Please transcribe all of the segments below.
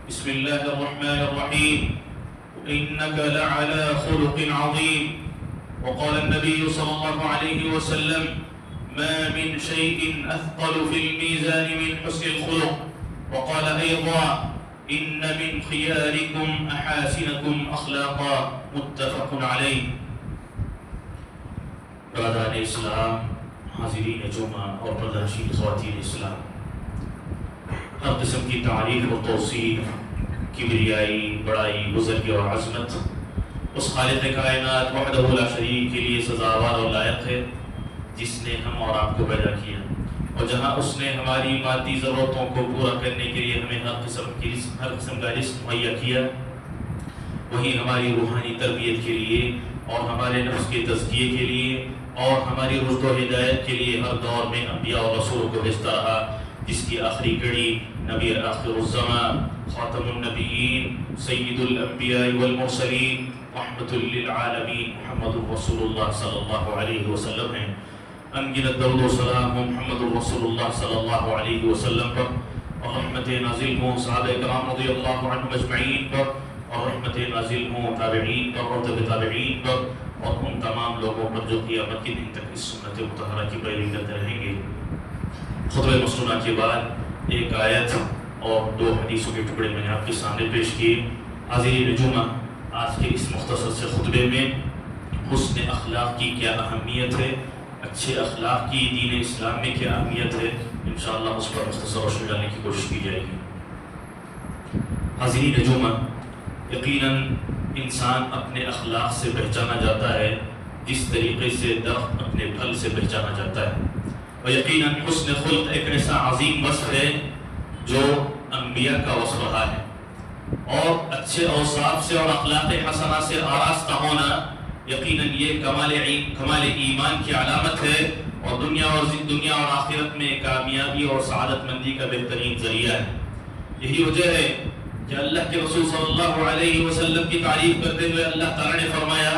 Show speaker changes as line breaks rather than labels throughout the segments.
بسم الله الرحمن الرحيم إنك لعلى خلق عظيم. وقال النبي صلى الله عليه وسلم ما من شيء أثقل في الميزان من حسن الخلق. وقال أيضا إن من خياركم أحاسنكم أخلاقا. متفق عليه. برادران اسلام، حاضرین جمعہ اور پردرشین خواتین اسلام، ہر قسم کی تعریف و توصیف، کبریائی، بڑائی، بزرگی اور عظمت اس خالق کائنات وحدہ لا شریک کے لیے سزاوار اور لائق ہے جس نے ہم اور آپ کو پیدا کیا، اور جہاں اس نے ہماری مادی ضرورتوں کو پورا کرنے کے لیے ہمیں ہر قسم کا رزق مہیا کیا، وہی ہماری روحانی تربیت کے لیے اور ہمارے نفس کے تزکیے کے لیے اور ہماری رشد و ہدایت کے لیے ہر دور میں انبیاء اور رسولوں کو بھیجتا رہا، جس کی آخری کڑی نبی آخر الزمان خاتم النبیین سید الانبیاء والمرسلین رحمت للعالمین محمد رسول اللہ صلی اللہ علیہ وسلم ہیں۔ انگنت درود و سلام محمد رسول اللہ صلی اللہ علیہ وسلم پر، اور رحمت نازل ہوں صحابہ کرام رضی اللہ عنہم اجمعین پر، اور رحمت نازل ہوں تابعین پر اور تبع تابعین پر، اور ان تمام لوگوں پر جو قیامت کے دن تک اس سنت مطہرہ کی پیروی کرتے رہیں گے۔ خطبہ مسنونہ کے بعد ایک آیت اور 2 حدیثوں کے ٹکڑے میں نے آپ کے سامنے پیش کیے۔ حاضرین جمعہ، آج کے اس مختصر سے خطبے میں حسن اخلاق کی کیا اہمیت ہے، اچھے اخلاق کی دین اسلام میں کیا اہمیت ہے، انشاءاللہ اس پر مختصر روشنی ڈالنے کی کوشش کی جائے گی۔ حاضرین جمعہ، یقیناً انسان اپنے اخلاق سے پہچانا جاتا ہے جس طریقے سے درخت اپنے پھل سے پہچانا جاتا ہے، اور یقیناً حسن خلق ایک ایسا عظیم وصف ہے جو انبیاء کا وصف رہا ہے، اور اچھے اوصاف سے اور اخلاق حسنہ سے آراستہ ہونا یقیناً یہ کمال ایمان کی علامت ہے، اور دنیا اور آخرت میں کامیابی اور سعادت مندی کا بہترین ذریعہ ہے۔ یہی وجہ ہے کہ اللہ کے رسول صلی اللہ علیہ وسلم کی تعریف کرتے ہوئے اللہ تعالیٰ نے فرمایا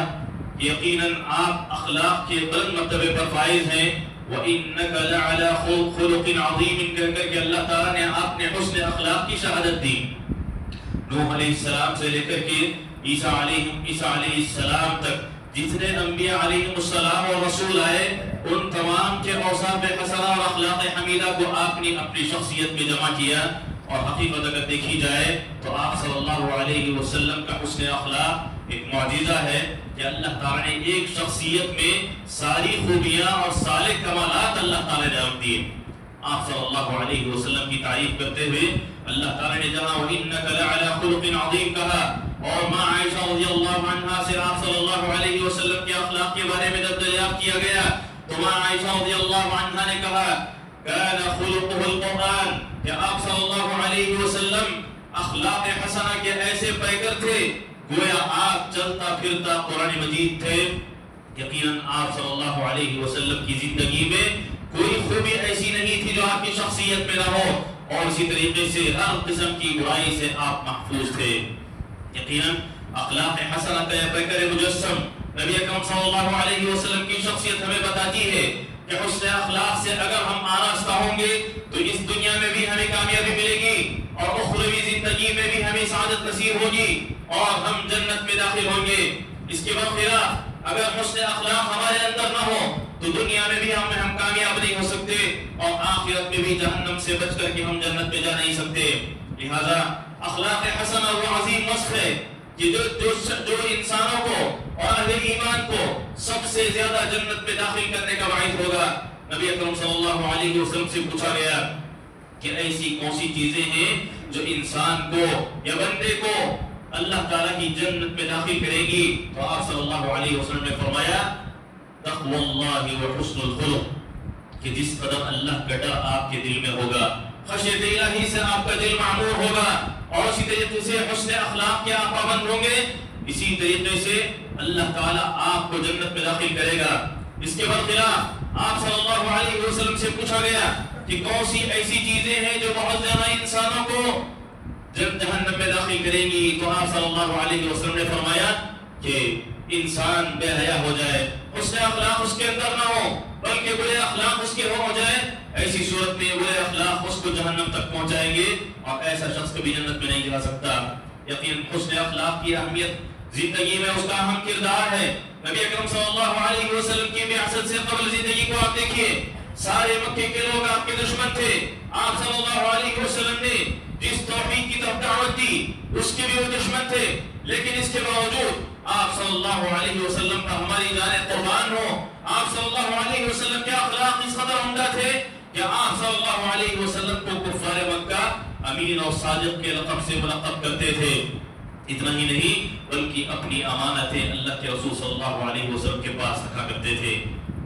کہ یقیناً آپ اخلاق کے بلند مرتبے پر فائز ہیں، وَإِنَّكَ لَعَلَى خُلُقٍ عَظِيمٍ کہہ کر کے اللہ تعالیٰ نے آپ نے حسن اخلاق کی شہادت دی۔ نوح علیہ السلام سے لے کر کے عیسیٰ علیہ السلام تک جتنے انبیاء علیہ السلام اور رسول آئے، ان تمام کے اوصاف حسنہ اور اخلاق حمیدہ کو آپ نے اپنی شخصیت میں جمع کیا، اور حقیقت اگر دیکھی جائے تو آپ صلی اللہ علیہ وسلم کا حسن اخلاق ایک معجزہ ہے کہ اللہ تعالیٰ نے ایک شخصیت میں ساری خوبیاں اور سارے کمالات اللہ تعالیٰ نے رکھ دیے۔ آپ صلی اللہ علیہ وسلم کی تعریف کرتے ہوئے اللہ تعالیٰ نے جہاں وَإِنَّكَ لَعَلَى خُلُقٍ عَظِيمٍ کہا، اور ماں عائشہ رضی اللہ عنہا سے آپ صلی اللہ علیہ وسلم کے اخلاق کے بارے میں جب دریافت کیا گیا تو ماں عائشہ رضی اللہ عنہا نے کہا كان خلقه القرآن، کہ آپ صلی اللہ علیہ وسلم اخلاق حسنہ کے ایسے پیکر تھے گویا آپ چلتا پھرتا قرآن مجید تھے۔ یقیناً آپ صلی اللہ علیہ وسلم کی زندگی میں کوئی خوبی ایسی نہیں تھی جو آپ کی شخصیت میں نہ ہو، اور اسی طریقے سے ہر قسم کی برائی سے آپ محفوظ تھے۔ یقیناً اخلاق حسنہ کا یہ پیکر مجسم نبی اکرم صلی اللہ علیہ وسلم کی شخصیت ہمیں بتاتی ہے کہ حسن اخلاق سے اگر ہم آراستہ ہوں گے تو اس دنیا میں بھی ہمیں کامیابی ملے گی، اور اخروی زندگی میں بھی ہمیں سعادت نصیب ہوگی، اور ہم جنت میں داخل ہوں گے۔ اس کے برخلاف اگر حسن اخلاق ہمارے اندر نہ ہو تو دنیا میں بھی ہم کامیاب نہیں ہو سکتے، اور آخرت میں بھی جہنم سے بچ کر کے ہم جنت میں جا نہیں سکتے۔ لہذا اخلاق حسنہ وہ عظیم وصف ہے کہ جو انسانوں کو اور اہل ایمان کو سب سے زیادہ جنت میں داخل کرنے کا باعث ہوگا۔ نبی اکرم صلی اللہ علیہ وسلم سے پوچھا گیا کہ ایسی کون سی چیزیں ہیں جو انسان کو یا بندے کو اللہ تعالیٰ کی جنت میں داخل کرے گی، تو آپ صلی اللہ علیہ وسلم نے فرمایا تقوی اللہ و حسن الخلق، کہ جس قدر اللہ کا ڈر آپ کے دل میں ہوگا، خشیت الہی سے آپ کا دل معمور ہوگا، اور اسی طریقے سے حسن اخلاق کے آپ پابند ہوں گے، اسی طریقے سے اللہ تعالیٰ آپ کو جنت میں داخل کرے گا۔ اس کے برخلاف آپ صلی اللہ علیہ وسلم سے پوچھا گیا کہ کون سی ایسی چیزیں ہیں جو بہت زیادہ انسانوں کو جہنم میں داخل کریں گی، تو آپ صلی اللہ علیہ وسلم نے فرمایا کہ انسان بے حیا ہو جائے، حسن اخلاق اس کے اندر نہ ہو بلکہ برے اخلاق اس کے ہو جائے، ایسی صورت میں برے اخلاق اس کو جہنم تک پہنچائیں گے اور ایسا شخص کبھی جنت میں نہیں جا سکتا۔ یقین حسن اخلاق کی اہمیت زندگی میں اس کا اہم کردار ہے۔ نبی اکرم صلی اللہ علیہ وسلم کی بعثت سے قبل زندگی کو آپ دیکھیے، سارے مکے کے لوگ آپ کے دشمن تھے۔ آپ صلی اللہ علیہ وسلم نے جس توحید کی طرف دعوت دی اس کے بھی وہ دشمن تھے، لیکن اس کے باوجود آپ صلی اللہ علیہ وسلم کا ہماری جانیں قربان ہو، آپ صلی اللہ علیہ وسلم کے اخلاق اس قدر عمدہ تھے کہ آپ صلی اللہ علیہ وسلم کو کفار مکہ امین اور صادق کے لقب سے ملقب کرتے تھے۔ اتنا ہی نہیں بلکہ اپنی امانتیں اللہ کے رسول صلی اللہ علیہ وسلم کے پاس رکھا کرتے تھے۔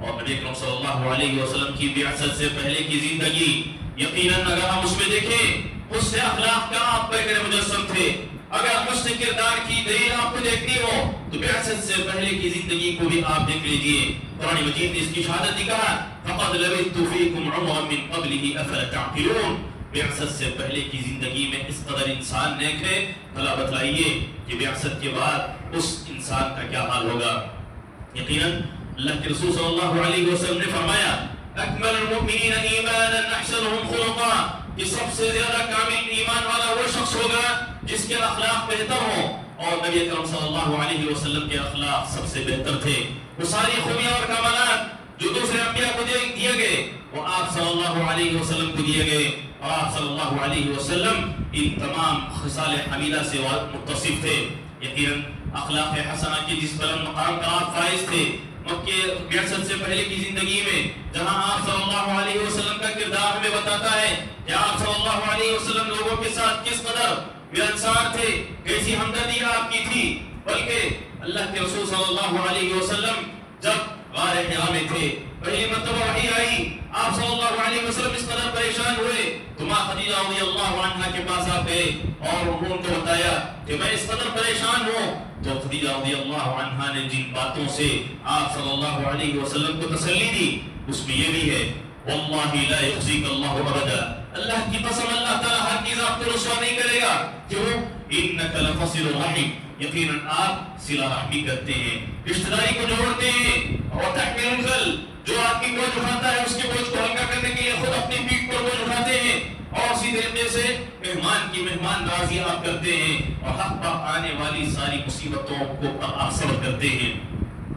اور نبی اکرم صلی اللہ علیہ وسلم کی بعثت سے پہلے کی زندگی یقیناً اگر ہم اس میں دیکھیں اس سے اخلاق کا آپ پر مجسم تھے۔ اگر حسن کردار کی دلیل آپ کو دیکھنی ہو تو بعثت سے پہلے کی زندگی کو بھی آپ دیکھ لیجئے۔ قرآن مجید نے اس کی شہادت دی کہا فَقَدْ لَبِثْتُ فِيكُمْ عُمُرًا مِّن قَبْلِهِ أَفَلَا تَعْقِلُونَ۔ بعثت سے پہلے کی زندگی میں اس قدر انسان نیک ہے، بھلا بتلائیے کہ بعثت کے بعد اس انسان کا کیا حال ہوگا۔ یقیناً اللہ کے رسول صلی اللہ علیہ وسلم نے فرمایا اکمل المؤمنین ایمانا احسنهم خلقا، کہ سب سے زیادہ کامل ایمان والا وہ شخص ہوگا جس کے اخلاق بہتر ہوں، اور نبی اکرم صلی اللہ علیہ وسلم کے اخلاق سب سے بہتر تھے۔ وہ ساری خوبیاں اور کمالات جو دوسرے انبیاء کو دیے گئے وہ آپ صلی اللہ علیہ وسلم کو دیے گئے، اور آپ صلی اللہ علیہ وسلم ان تمام خصال حمیدہ سے متصف تھے۔ یقیناً اخلاق حسنہ کے جس بلند مقام کا آپ فائز تھے، مکہ بعثت سے پہلے کی زندگی میں جہاں آپ صلی اللہ علیہ وسلم کا کردار ہمیں بتاتا ہے کہ آپ صلی اللہ علیہ وسلم لوگوں کے ساتھ کس قدر ملنسار تھے، کیسی ہمدردی آپ کی تھی، بلکہ اللہ کے رسول صلی اللہ علیہ وسلم جب غار حرا میں تھے، پہلی مرتبہ وحی آئی، آپ صلی اللہ علیہ وسلم اس قدر پریشان ہوئے تو ماں خدیجہ رضی اللہ عنہا کے پاس آپ گئے اور انہوں نے بتایا کہ میں اس قدر پریشان ہوں۔ تو خدیجہ رضی اللہ عنہا نے جن باتوں سے آپ صلی اللہ علیہ وسلم کو تسلی دی اس میں یہ بھی ہے واللہ لا یخزیک اللہ ابدا، اللہ کی قسم اللہ تعالیٰ ہر چیز آپ کو رسوا نہیں کرے گا۔ کیوں؟ انک لتصل الرحم، یقیناً آپ صلہ رحمی کرتے ہیں، رشتہ داری کو جوڑتے ہیں، اور تحمل الکل، جو آپ کی بوجھ اٹھاتا ہے اس کے بوجھ کو ہلکا کرنے کے لیے خود اپنی پیٹھ پر بوجھ اٹھاتے ہیں، اور اسی طریقے سے مہمان کی مہمان نوازی آپ کرتے ہیں، اور حق پر آنے والی ساری مصیبتوں کو آپ صبر کرتے ہیں۔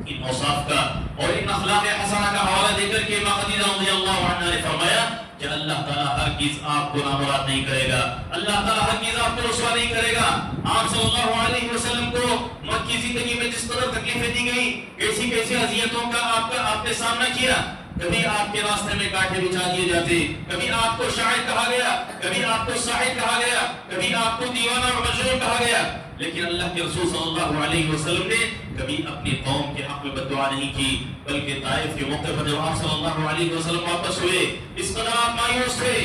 ان اوصاف کا اور ان اخلاق حسنہ کا حوالہ دے کر کے ماں خدیجہ رضی اللہ عنہا نے فرمایا کہ اللہ تعالیٰ ہرگز آپ کو نامراد نہیں کرے گا، اللہ تعالیٰ ہرگز آپ کو رسوا نہیں کرے گا۔ آپ صلی اللہ علیہ وسلم کو مکی زندگی میں جس قدر تکلیفیں دی گئی، کیسی کیسی اذیتوں کا آپ نے سامنا کیا، کبھی آپ کے راستے میں کانٹے بچھا دیے جاتے، کبھی آپ کو شاعر کہا گیا، کبھی آپ کو ساحر کہا گیا، کبھی آپ کو دیوانہ اور مجنون کہا گیا، لیکن اللہ کے رسول صلی اللہ علیہ وسلم نے کبھی اپنی قوم کے حق میں بددعا نہیں کی، بلکہ طائف کے موقع پر جب آپ صلی اللہ علیہ وسلم واپس ہوئے اس قدر آپ مایوس تھے،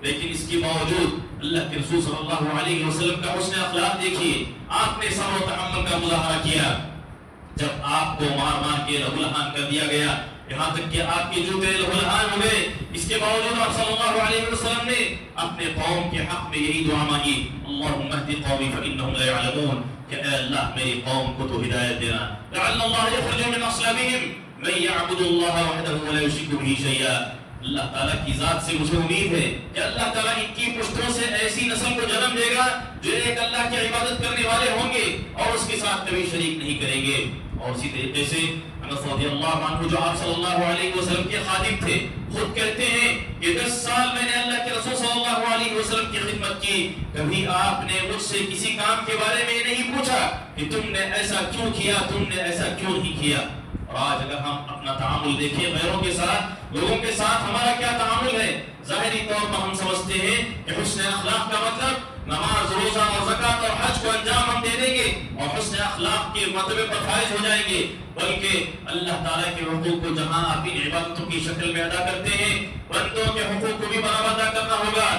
لیکن اس کے باوجود اللہ کے رسول صلی اللہ علیہ وسلم کا حسن اخلاق دیکھیے، آپ نے صبر و تحمل کا مظاہرہ کیا۔ جب آپ کو مار مار کے لہو لہان کر دیا گیا، یہاں تک کہ آپ کے جوتے لہو لہان ہو گئے، اس کے باوجود آپ صلی اللہ علیہ وسلم نے اپنے قوم کے حق میں یہی دعا مانگی اللہم اہد قومی فانہم لا یعلمون، کہ اے اللہ میری قوم کو تو ہدایت دینا، لعل اللہ یخرج من اصلابہم من یعبد اللہ وحدہ ولا یشرک بہ شیئا۔ اللہ تعالیٰ کی ذات سے مجھے امید ہے کہ اللہ تعالیٰ ان کی پشتوں سے ایسی نسل کو جنم دے گا جو ایک اللہ کی عبادت کرنے والے ہوں گے اور اس کے ساتھ کبھی شریک نہیں کریں گے۔ اور اسی طریقے سے انس رضی اللہ عنہ جو آپ صلی اللہ علیہ وسلم کے خادم تھے، خود کہتے ہیں کہ 10 سال میں نے اللہ کے رسول صلی اللہ علیہ وسلم کی خدمت کی، کبھی آپ نے مجھ سے کسی کام کے بارے میں نہیں پوچھا کہ تم نے ایسا کیوں کیا، تم نے ایسا کیوں نہیں کیا۔ اور آج اگر ہم اپنا تعامل دیکھیں غیروں کے ساتھ، لوگوں کے ساتھ ہمارا کیا تعامل ہے، ظاہری طور پر ہم سمجھتے ہیں کہ حسن اخلاق کا مطلب نماز، روزہ اور زکوٰۃ اور حج کو انجام ہم دے دیں گے اور حسن اخلاق کے مرتبے پر فائز ہو جائیں گے، بلکہ اللہ تعالیٰ کے حقوق کو جہاں آپ ان عبادتوں کی شکل میں ادا کرتے ہیں، بندوں کے حقوق کو بھی برابر ادا کرنا ہوگا۔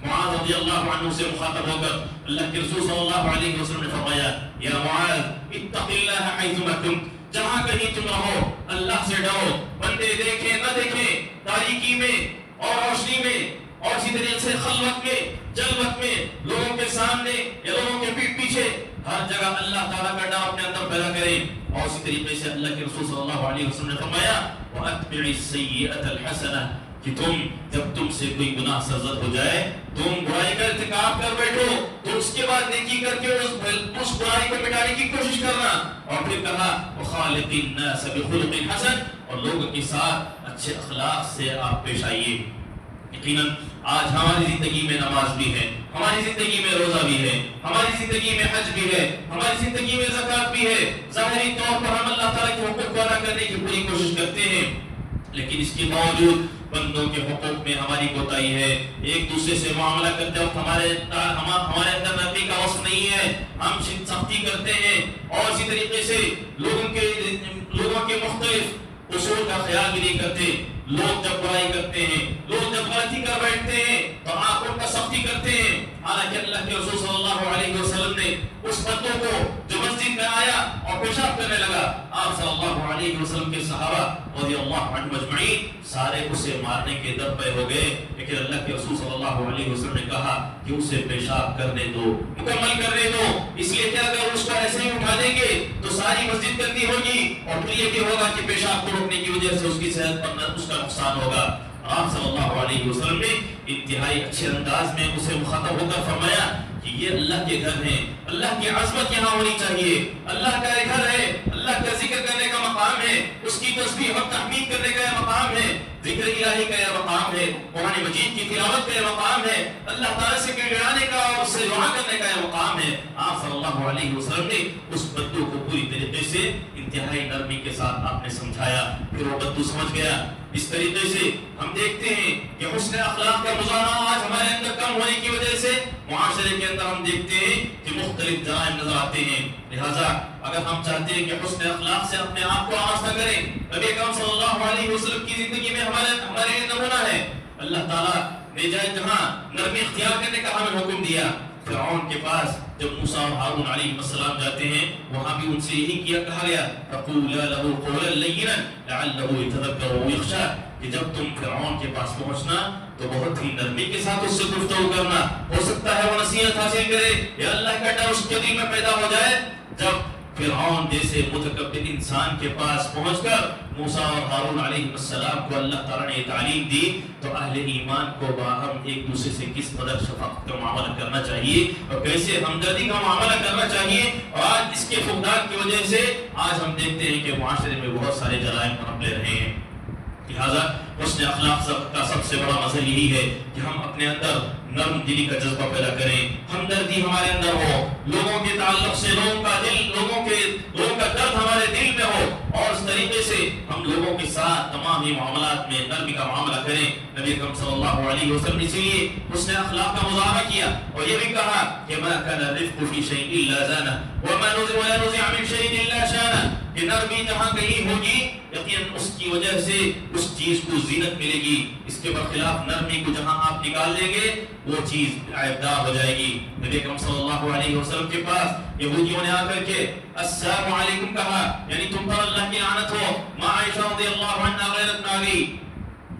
معاذ رضی اللہ عنہ سے مخاطب ہو کر اللہ کے رسول صلی اللہ علیہ وسلم نے فرمایا یا معاذ اتق اللہ حیثما کنت، جہاں کہیں تم رہو اللہ سے ڈرو، بندے دیکھیں نہ دیکھیں، تاریکی میں اور روشنی میں اور اسی طریقے سے خلوت میں، جلوت میں، لوگوں کے سامنے یا لوگوں کے پیٹ پیچھے، ہر جگہ اللہ تعالیٰ کا ڈر اپنے اندر پیدا کریں۔ اور اسی طریقے سے اللہ کے رسول صلی اللہ علیہ وسلم نے فرمایا وَأَتْبِعِ السَّيِّئَةَ الْحَسَنَةَ، کہ جب تم سے کوئی گناہ سرزد ہو جائے، تم برائی کا ارتکاب کر بیٹھو تو اس کے بعد نیکی کر کے اس برائی کو مٹانے کی کوشش کرنا. اور پھر کہا وخالق الناس بخلق حسن، اور لوگوں کے ساتھ اچھے اخلاق سے آپ پیش آئیے. یقیناً آج ہماری زندگی میں نماز بھی ہے، ہماری زندگی میں روزہ بھی ہے، ہماری زندگی میں حج بھی ہے، ہماری زندگی میں زکوٰۃ بھی ہے. ظاہری طور پر ہم اللہ تعالیٰ کے حقوق کو ادا کرنے کی پوری کوشش کرتے ہیں، لیکن اس کے باوجود بندوں کے حقوق میں ہماری کوتاہی ہے. ایک دوسرے سے معاملہ کرتے وقت ہمارے اندر نرمی کا وصف نہیں ہے، ہم سختی کرتے ہیں. اور اسی طریقے سے لوگوں کے مختلف اصول کا خیال بھی نہیں کرتے. لوگ جب برائی کرتے ہیں، لوگ جب غلطی کر بیٹھتے ہیں تو آپ ان کا سختی کرتے ہیں. حالانکہ اللہ کے رسول صلی اللہ علیہ وسلم نے اس بندوں کو جو مسجد میں آیا اور پیشاب کرنے لگا، آپ صلی اللہ علیہ وسلم کے صحابہ رضی اللہ عنہم اجمعین سارے اسے مارنے کے در پہ ہو گئے، لیکن اللہ کے رسول صلی اللہ علیہ وسلم نے کہا کہ اسے پیشاب کرنے دو، مکمل کرنے دو. اس لیے کہ اگر اس کو ایسے ہی اٹھا دیں گے تو ساری مسجد گندی ہوگی، اور پھر یہ بھی ہوگا کہ پیشاب کو روکنے کی وجہ سے اس کی صحت پر اس کا نقصان ہوگا. آپ صلی اللہ علیہ وسلم نے انتہائی اچھے انداز میں اسے مخاطب ہو کر فرمایا کہ یہ اللہ کے گھر ہیں، اللہ کی عظمت یہاں ہونی چاہیے. اللہ کا گھر ہے، اللہ کا ذکر کرنے کا مقام ہے، اس کی تسبیح اور تحمید کرنے کا یہ مقام ہے، ذکر الہی کا یہ مقام ہے، قرآن مجید کی تلاوت کا یہ مقام ہے، اللہ تعالیٰ سے گڑگڑانے کا اور اس سے دعا کرنے کا یہ مقام ہے. آپ صلی اللہ علیہ وسلم نے اس بدو کو پوری طریقے سے انتہائی نرمی کے ساتھ آپ نے سمجھایا. پھر وہ بدو سمجھ گیا. اس طریقے سے ہم دیکھتے ہیں کہ حسن اخلاق کا مظاہرہ آج ہمارے اندر کم ہونے کی وجہ سے معاشرے کے اندر ہم دیکھتے ہیں کہ مختلف جرائم نظر آتے ہیں. لہذا اگر ہم چاہتے ہیں کہ حسن اخلاق سے اپنے آپ کو آراستہ کریں، نبی اکرم صلی اللہ علیہ وسلم کی زندگی میں ہمارے لیے نمونہ ہے. اللہ تعالیٰ نے جہاں نرمی اختیار کرنے کا ہمیں حکم دیا، فرعون کے پاس جب موسیٰ اور ہارون علیہ السلام جاتے ہیں وہاں بھی ان سے یہی کہا گیا فَقُولَا لَهُ قَوْلًا لَيِّنًا لَعَلَّهُ يَتَذَكَّرُ أَوْ يَخْشَىٰ، کہ جب تم فرعون کے پاس پہنچنا تو بہت ہی نرمی کے ساتھ اس سے گفتگو کرنا، ہو سکتا ہے وہ نصیحت حاصل کرے یا اللہ کا ڈر اس کے دل میں پیدا ہو جائے. جب فرعون جیسے متکبر انسان کے پاس پہنچ کر موسیٰ اور ہارون علیہ السلام کو اللہ تعالیٰ نے تعلیم دی تو اہل ایمان کو باہم ایک دوسرے سے کس قدر شفقت کا معاملہ کرنا چاہیے اور کیسے ہمدردی کا معاملہ کرنا چاہیے. اور آج اس کے فقدان کی وجہ سے آج ہم دیکھتے ہیں کہ معاشرے میں بہت سارے جرائم پنپ لے رہے ہیں. لہذا حسن اخلاق کا سب سے بڑا مزہ یہی ہے کہ ہم اپنے اندر نرم دلی کا جذبہ پیدا کریں، ہمدردی ہمارے اندر ہو، لوگوں کے تعلق سے لوگوں کا درد ہمارے دل میں ہو، اور اس طریقے سے ہم لوگوں کے ساتھ تمام ہی معاملات میں نرمی کا معاملہ کریں. نبی اکرم صلی اللہ علیہ وسلم نے اسی لیے حسن اخلاق کا مظاہرہ کیا اور یہ بھی کہا کہ ما كان الرفق في شيء الا زانه وما نزع من شيء الا شانه، کہ نرمی جہاں کہیں ہوگی یقیناً اس کی وجہ سے اس چیز کو زینت ملے گی. اس کے برخلاف نرمی کو جہاں آپ نکال دیں گے وہ چیز عیبدار ہو جائے گی. نبی اکرم صلی اللہ علیہ وسلم کے پاس یہودیوں نے آ کر کے السلام علیکم کہا، یعنی تم پر اللہ کی لعنت ہو. ماں عائشہ رضی اللہ عنہا غیرت میں آ گئی.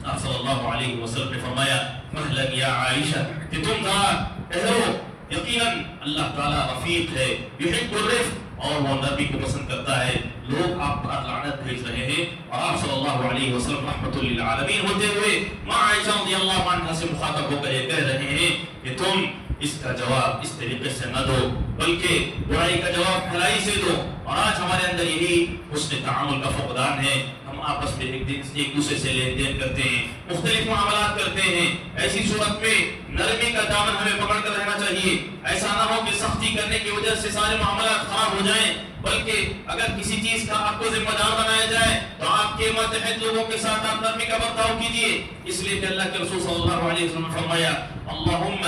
آپ صلی اللہ علیہ وسلم نے فرمایا مہلا یا عائشہ، کہ تم ذرا ٹھہرو، یقیناً اللہ تعالیٰ رفیق ہے، یحب الرفق، اور وہ نرمی کو پسند کرتا ہے. لوگ آپ پر لعنت بھیج رہے ہیں اور آپ صلی اللہ علیہ وسلم رحمت للعالمین ہوتے ہوئے ماں عائشہ رضی اللہ عنہا سے مخاطب ہو کر یہ کہہ رہے ہیں کہ تم اس کا جواب اس طریقے سے نہ دو بلکہ برائی کا جواب بھلائی سے دو. اور آج ہمارے اندر یہی حسن تعامل کا فقدان ہے. ہم آپس میں ایک دوسرے سے لین دین کرتے ہیں، مختلف معاملات کرتے ہیں. ایسی صورت میں نرمی کا دامن ہمیں پکڑ کر رہنا چاہیے. ایسا نہ ہو کہ سختی کرنے کی وجہ سے سارے معاملات خراب ہو جائیں، بلکہ اگر کسی چیز کا آپ کو ذمہ دار بنایا جائے تو آپ کے ماتحت لوگوں کے ساتھ آپ نرمی کا برتاؤ کیجیے. اس لیے کہ اللہ کے رسول صلی اللہ علیہ وسلم نے فرمایا اللہم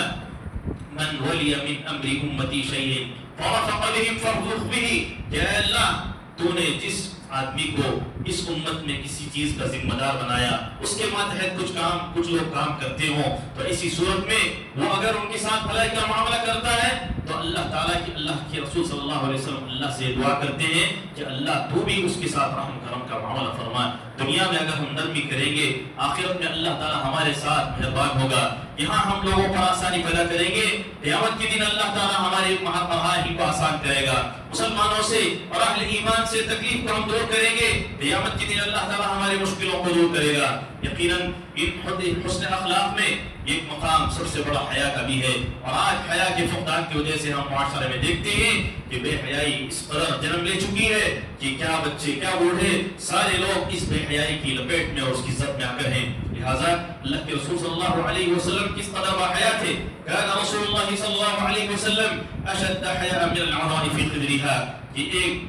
من ولی من امر امتی شیء فرفق بهم فارفق به، کہ اے اللہ تو نے جس آدمی کو اس امت میں کسی چیز کا ذمہ دار بنایا، اس کے ماتحت کچھ لوگ کام کرتے ہوں، تو ایسی صورت میں وہ اگر ان کے ساتھ بھلائی کا معاملہ کرتا ہے تو اللہ کے رسول صلی اللہ علیہ وسلم اللہ سے دعا کرتے ہیں کہ اللہ تو بھی اس کے ساتھ رحم کرم کا معاملہ فرما. دنیا میں اگر ہم نرمی کریں گے آخرت میں اللہ تعالی ہمارے ساتھ مہربان ہوگا. یہاں ہم لوگوں پر آسانی پیدا کریں گے، قیامت کے دن اللہ تعالیٰ ہمارے مراحل کو آسان کرے گا، مسلمانوں سے اور اہل ایمان سے تکلیف کو ہم دور کریں گے، قیامت کے دن اللہ تعالیٰ ہمارے مشکلوں کو دور کرے گا۔ یقیناً ان حسن اخلاق میں ایک مقام سب سے بڑا حیا کا بھی ہے، اور آج حیا کے فقدان کی وجہ سے ہم معاشرے میں دیکھتے ہیں کہ بے حیائی اس قدر جنم لے چکی ہے کہ کیا بچے کیا بوڑھے سارے لوگ اس بے حیائی کی لپیٹ میں اور اس کی زد میں آ کر ہیں۔ لہٰذا اللہ کے رسول صلی اللہ علیہ وسلم کس قدر باحیا تھے، کان رسول اللہ صلی اللہ علیہ وسلم اشد حیاء من العذراء فی خدرها، کہ ایک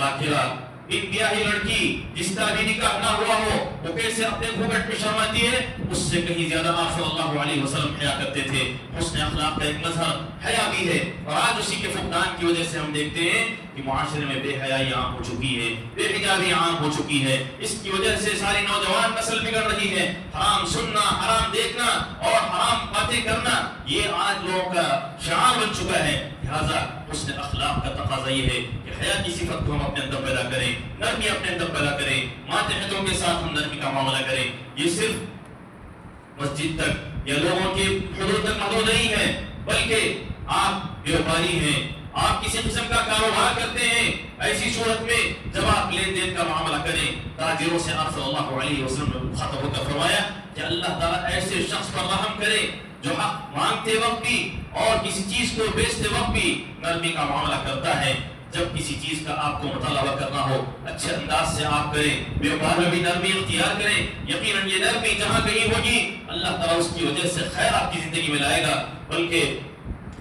باکرہ ایک بیاہی لڑکی جس کا بھی نکاح نہ ہوا ہو وہ کیسے اپنے گھونگھٹ میں شرماتی ہے، اس سے کہیں زیادہ آپ صلی اللہ علیہ وسلم حیا کرتے تھے۔ حسن اخلاق کا ایک مظہر حیا بھی ہے، اور آج اسی کے فقدان کی وجہ سے ہم دیکھتے ہیں کہ معاشرے میں بے حیائی عام ہو چکی ہے، بے حجابی عام ہو چکی ہے۔ اس کی وجہ سے ساری نوجوان نسل بگڑ رہی ہے، حرام سننا، حرام دیکھنا اور حرام باتیں کرنا یہ آج لوگوں کا شعار بن چکا ہے۔ لہذا حسن اخلاق کا تقاضا یہ ہے کہ حیا کی صفت کو ہم اپنے اندر پیدا کریں، نرمی اپنے اندر پیدا کریں، ماتحتوں کے ساتھ ہم نرمی کا معاملہ کریں۔ یہ صرف مسجد تک یا لوگوں کے حدود تک محدود نہیں ہے، بلکہ آپ بیوپاری ہیں، آپ کسی قسم کا کاروبار کرتے ہیں، ایسی صورت میں جب آپ لین دین کا معاملہ کریں، تاجروں سے آپ صلی اللہ علیہ وسلم نے مخاطب ہو کر فرمایا کہ اللہ تعالیٰ ایسے شخص پر رحم کرے جو حق مانگتے وقت بھی اور کسی چیز کو بیچتے وقت بھی نرمی کا معاملہ کرتا ہے۔ جب کسی چیز کا آپ کو مطالبہ کرنا ہو اچھے انداز سے آپ کریں، بیوپار میں بھی نرمی اختیار کریں، یقیناً یہ نرمی جہاں کہیں ہوگی اللہ تعالیٰ اس کی وجہ سے خیر آپ کی زندگی میں لائے گا۔ بلکہ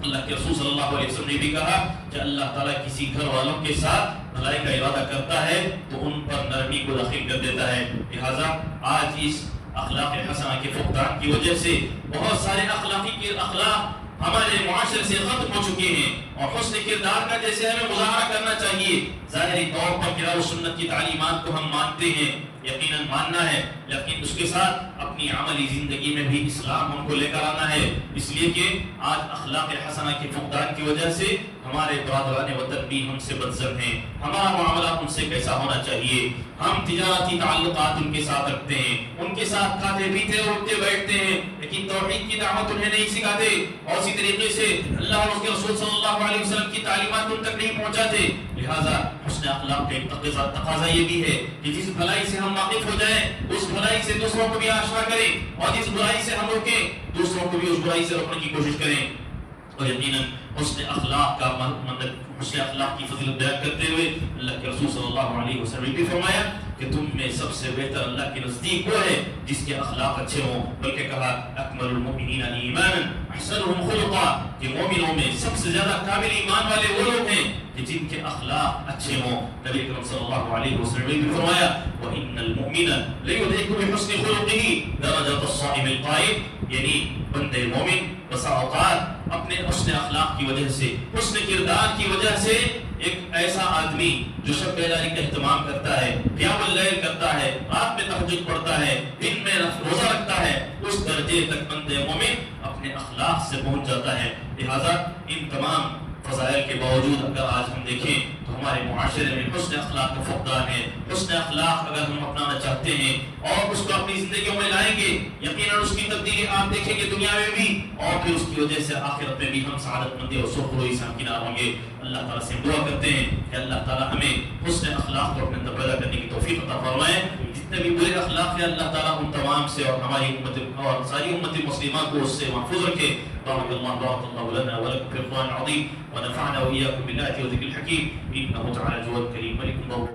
اللہ کے رسول صلی اللہ علیہ وسلم نے بھی کہا کہ اللہ تعالیٰ کسی گھر والوں کے ساتھ بھلائی کا ارادہ کرتا ہے تو ان پر نرمی کو داخل کر دیتا ہے۔ لہٰذا آج اس اخلاق حسنہ کے فقدان کی وجہ سے بہت سارے اخلاقی اخلاق ہمارے معاشرے سے ختم ہو چکے ہیں، اور حسن کردار کا جیسے ہمیں مظاہرہ کرنا چاہیے، ظاہری طور پر کتاب و سنت کی تعلیمات کو ہم مانتے ہیں، یقیناً ماننا ہے، لیکن اس کے ساتھ اپنی عملی زندگی میں بھی اسلام ہم کو لے کر آنا ہے۔ اس لیے کہ آج اخلاق حسنہ کے فقدان کی وجہ سے ہمارے برادران وطن بھی ہم سے بدظن ہیں، ہمارا معاملہ ان سے کیسا ہونا چاہیے، ہم تجارتی تعلقات ان کے ساتھ رکھتے ہیں، ان کے ساتھ کھاتے پیتے اور اٹھتے بیٹھتے ہیں، لیکن توحید کی دعوت انہیں نہیں سکھاتے، اور اسی طریقے سے اللہ اور اس کے رسول صلی اللہ علیہ وسلم کی تعلیمات ان تک نہیں پہنچاتے۔ لہٰذا حسن اخلاق کا ایک تقاضا یہ بھی ہے کہ جس بھلائی سے ہم واقف ہو جائیں اس بھلائی سے دوسروں کو بھی آشنا کریں، اور جس برائی سے ہم روکیں دوسروں کو بھی اس برائی سے روکنے کی کوشش کریں۔ اور یقیناً حسن اخلاق کا حسن اخلاق کی فضیلت بیان کرتے ہوئے اللہ کے رسول صلی اللہ علیہ وسلم نے بھی فرمایا کہ تم میں سب سے بہتر اللہ کے نزدیک وہ ہے جس کے اخلاق اچھے ہوں، بلکہ کہا اکمل المؤمنین ایمانا احسنهم خلقا، کہ مومنوں میں سب سے زیادہ کامل ایمان والے وہ لوگ ہیں کہ جن کے اخلاق اچھے ہوں۔ نبی کریم صلی اللہ علیہ وسلم نے بھی فرمایا وَإِنَّ الْمُؤْمِنَ لَيُدْرِكُ بِحُسْنِ خُلُقِهِ دَرَجَةَ الصَّائِمِ الْقَائِمِ، یعنی بندے مومن بسا اوقات اپنے حسن اخلاق کی وجہ سے، حسن کردار کی وجہ سے ایک ایسا آدمی جو شب بیداری کا اہتمام کرتا ہے، قیام اللیل کرتا ہے، رات میں تہجد پڑھتا ہے، دن میں روزہ رکھتا ہے، اس درجے تک بندے مومن اپنے اخلاق سے پہنچ جاتا ہے۔ لہذا ان تمام فضائل کے باوجود اگر آج ہم دیکھیں تو ہمارے معاشرے میں حسن اخلاق کا فقدان ہے۔ حسن اخلاق اگر ہم اپنانا چاہتے ہیں اور اس کو اپنی زندگیوں میں لائیں گے، یقیناً اس کی تبدیلی آپ دیکھیں گے دنیا میں بھی، اور پھر اس کی وجہ سے آخرت میں بھی ہم سعادت مندی اور سرخروئی سے ہمکنار ہوں گے۔ اللہ تعالیٰ سے دعا کرتے ہیں کہ اللہ تعالیٰ ہمیں حسن اخلاق کو اپنے اندر پیدا کرنے کی توفیق عطا فرمائے۔ جتنے بھی برے اخلاق ہیں اللہ تعالیٰ ان تمام سے اور ہماری امت اور ساری امت مسلمہ کو اس سے محفوظ رکھے۔ بارك الله لنا ولكم في القرآن العظيم ونفعنا وإياكم بالآيات والذكر الحكيم إنه تعالى جواد كريم ملك